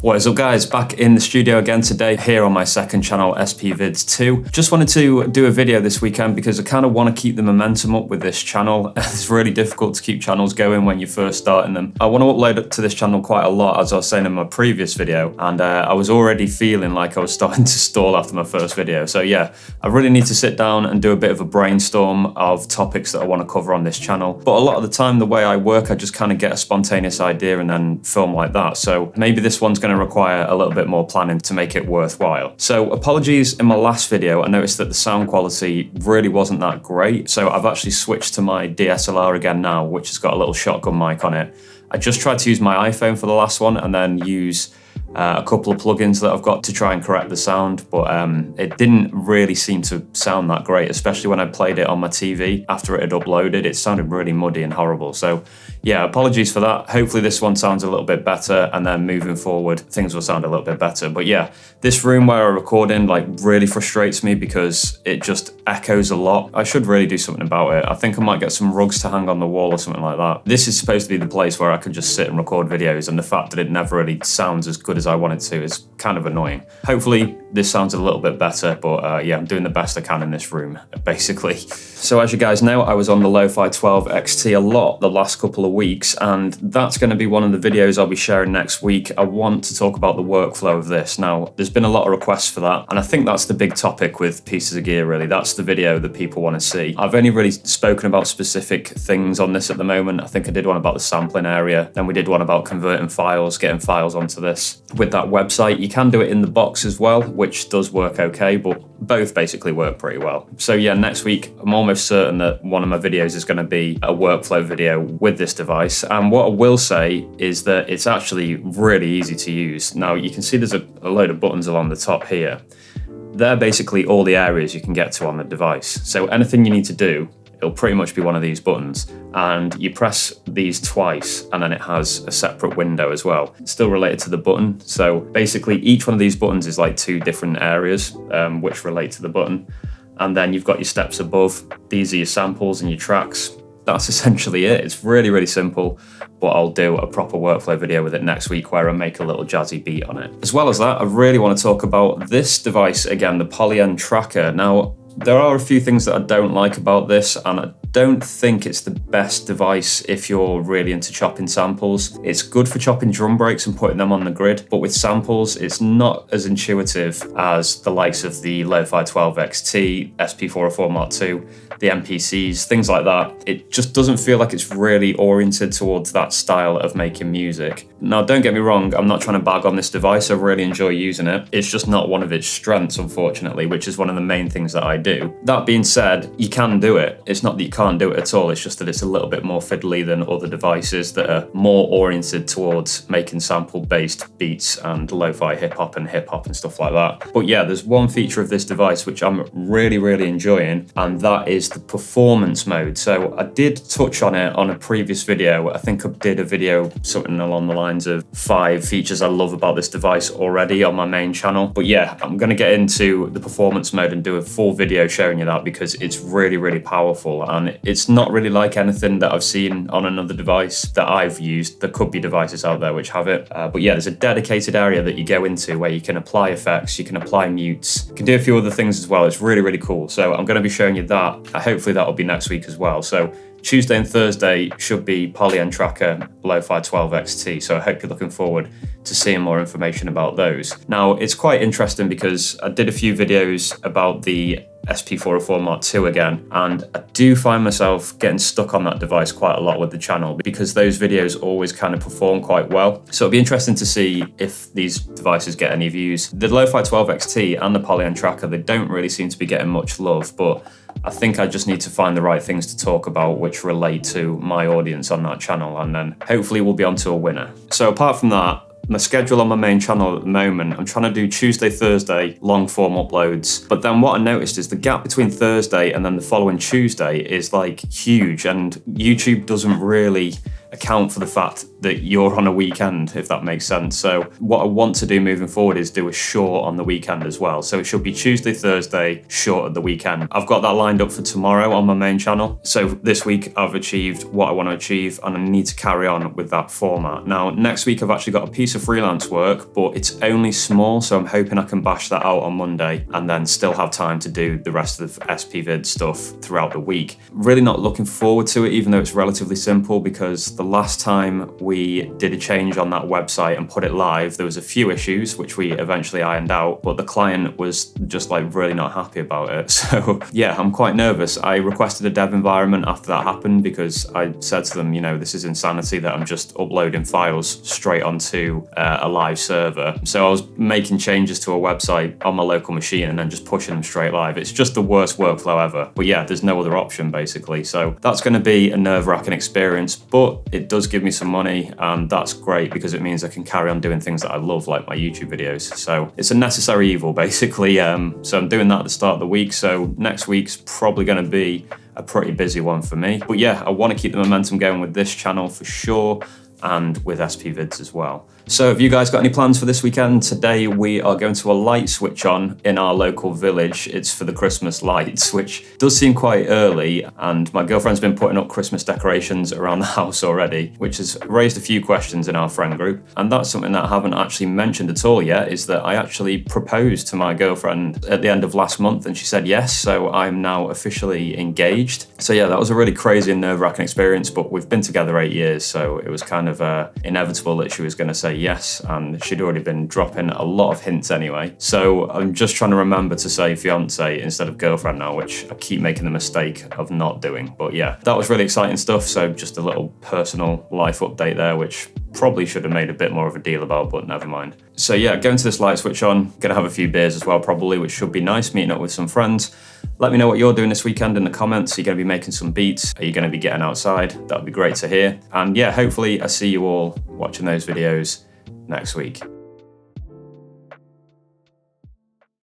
What is up guys, back in the studio again today here on my second channel SPVIDZ 2. Just wanted to do a video this weekend because I kind of want to keep the momentum up with this channel. It's really difficult to keep channels going when you're first starting them. I want to upload it to this channel quite a lot, as I was saying in my previous video, and I was already feeling like I was starting to stall after my first video. So yeah, I really need to sit down and do a bit of a brainstorm of topics that I want to cover on this channel. But a lot of the time the way I work, I just kind of get a spontaneous idea and then film like that. So maybe this one's going to require a little bit more planning to make it worthwhile. So apologies, in my last video I noticed that the sound quality really wasn't that great, so I've actually switched to my DSLR again now, which has got a little shotgun mic on it. I just tried to use my iPhone for the last one and then use a couple of plugins that I've got to try and correct the sound, but it didn't really seem to sound that great, especially when I played it on my TV after it had uploaded. It sounded really muddy and horrible. So yeah, apologies for that. Hopefully this one sounds a little bit better, and then moving forward things will sound a little bit better. But yeah, this room where I record in really frustrates me because it just echoes a lot. I should really do something about it. I think I might get some rugs to hang on the wall or something like that. This is supposed to be the place where I can just sit and record videos, and the fact that it never really sounds as good as I want it to is kind of annoying. Hopefully this sounds a little bit better, but yeah, I'm doing the best I can in this room, basically. So as you guys know, I was on the Lowii 12 XT a lot the last couple of weeks, and that's going to be one of the videos I'll be sharing next week. I want to talk about the workflow of this. Now, there's been a lot of requests for that, and I think that's the big topic with pieces of gear, really. That's the video that people want to see. I've only really spoken about specific things on this at the moment. I think I did one about the sampling area, then we did one about converting files, getting files onto this. With that website, you can do it in the box as well, which does work okay, but both basically work pretty well. So yeah, next week, I'm almost certain that one of my videos is going to be a workflow video with this device. And what I will say is that it's actually really easy to use. Now you can see there's a load of buttons along the top here. They're basically all the areas you can get to on the device. So anything you need to do, it'll pretty much be one of these buttons, and you press these twice and then it has a separate window as well. It's still related to the button. So basically each one of these buttons is like two different areas which relate to the button. And then you've got your steps above. These are your samples and your tracks. That's essentially it. It's really, really simple, but I'll do a proper workflow video with it next week where I make a little jazzy beat on it. As well as that, I really want to talk about this device again, the Polyend Tracker. Now, there are a few things that I don't like about this, and I don't think it's the best device if you're really into chopping samples. It's good for chopping drum breaks and putting them on the grid, but with samples, it's not as intuitive as the likes of the Lowii 12 XT, SP404 Mark II, the MPCs, things like that. It just doesn't feel like it's really oriented towards that style of making music. Now, don't get me wrong, I'm not trying to bag on this device. I really enjoy using it. It's just not one of its strengths, unfortunately, which is one of the main things that I do. That being said, you can do it. It's not that you can't do it at all. It's just that it's a little bit more fiddly than other devices that are more oriented towards making sample-based beats and lo-fi hip-hop and stuff like that. But yeah, there's one feature of this device which I'm really, really enjoying, and that is the performance mode. So I did touch on it on a previous video. I think I did a video something along the lines of 5 features I love about this device already on my main channel. But yeah, I'm going to get into the performance mode and do a full video showing you that because it's really, really powerful, and it's not really like anything that I've seen on another device that I've used. There could be devices out there which have it, but yeah, there's a dedicated area that you go into where you can apply effects, you can apply mutes, you can do a few other things as well. It's really, really cool. So I'm going to be showing you that. Hopefully that'll be next week as well. So Tuesday and Thursday should be Polyend Tracker Lowii 12 XT, so I hope you're looking forward to seeing more information about those. Now, it's quite interesting because I did a few videos about the SP404 Mark II again, and I do find myself getting stuck on that device quite a lot with the channel because those videos always kind of perform quite well. So it'll be interesting to see if these devices get any views. The Lowii 12 XT and the Polyend Tracker, they don't really seem to be getting much love, but I think I just need to find the right things to talk about which relate to my audience on that channel, and then hopefully we'll be onto a winner. So apart from that, my schedule on my main channel at the moment, I'm trying to do Tuesday, Thursday, long form uploads. But then what I noticed is the gap between Thursday and then the following Tuesday is like huge, and YouTube doesn't really account for the fact that you're on a weekend, if that makes sense. So what I want to do moving forward is do a short on the weekend as well. So it should be Tuesday, Thursday, short at the weekend. I've got that lined up for tomorrow on my main channel. So this week I've achieved what I want to achieve and I need to carry on with that format. Now, next week I've actually got a piece of freelance work, but it's only small. So I'm hoping I can bash that out on Monday and then still have time to do the rest of the SPVIDZ stuff throughout the week. Really not looking forward to it, even though it's relatively simple, because the last time we did a change on that website and put it live, there was a few issues which we eventually ironed out, but the client was just like really not happy about it. So yeah, I'm quite nervous. I requested a dev environment after that happened because I said to them, you know, this is insanity that I'm just uploading files straight onto a live server. So I was making changes to a website on my local machine and then just pushing them straight live. It's just the worst workflow ever. But yeah, there's no other option basically. So that's going to be a nerve-wracking experience, but it does give me some money, and that's great because it means I can carry on doing things that I love, like my YouTube videos. So it's a necessary evil basically. So I'm doing that at the start of the week. So next week's probably going to be a pretty busy one for me. But yeah, I want to keep the momentum going with this channel for sure, and with SPVIDZ as well. So have you guys got any plans for this weekend? Today we are going to a light switch on in our local village. It's for the Christmas lights, which does seem quite early, and my girlfriend's been putting up Christmas decorations around the house already, which has raised a few questions in our friend group. And that's something that I haven't actually mentioned at all yet, is that I actually proposed to my girlfriend at the end of last month and she said yes, so I'm now officially engaged. So yeah, that was a really crazy and nerve-wracking experience, but we've been together 8 years, so it was kind of inevitable that she was going to say yes, and she'd already been dropping a lot of hints anyway. So I'm just trying to remember to say fiance instead of girlfriend now, which I keep making the mistake of not doing. But yeah, that was really exciting stuff. So just a little personal life update there, which probably should have made a bit more of a deal about, but never mind. So yeah, going to this light switch on, gonna have a few beers as well probably, which should be nice, meeting up with some friends. Let me know what you're doing this weekend in the comments. Are you gonna be making some beats? Are you gonna be getting outside? That would be great to hear. And yeah, hopefully I see you all watching those videos next week.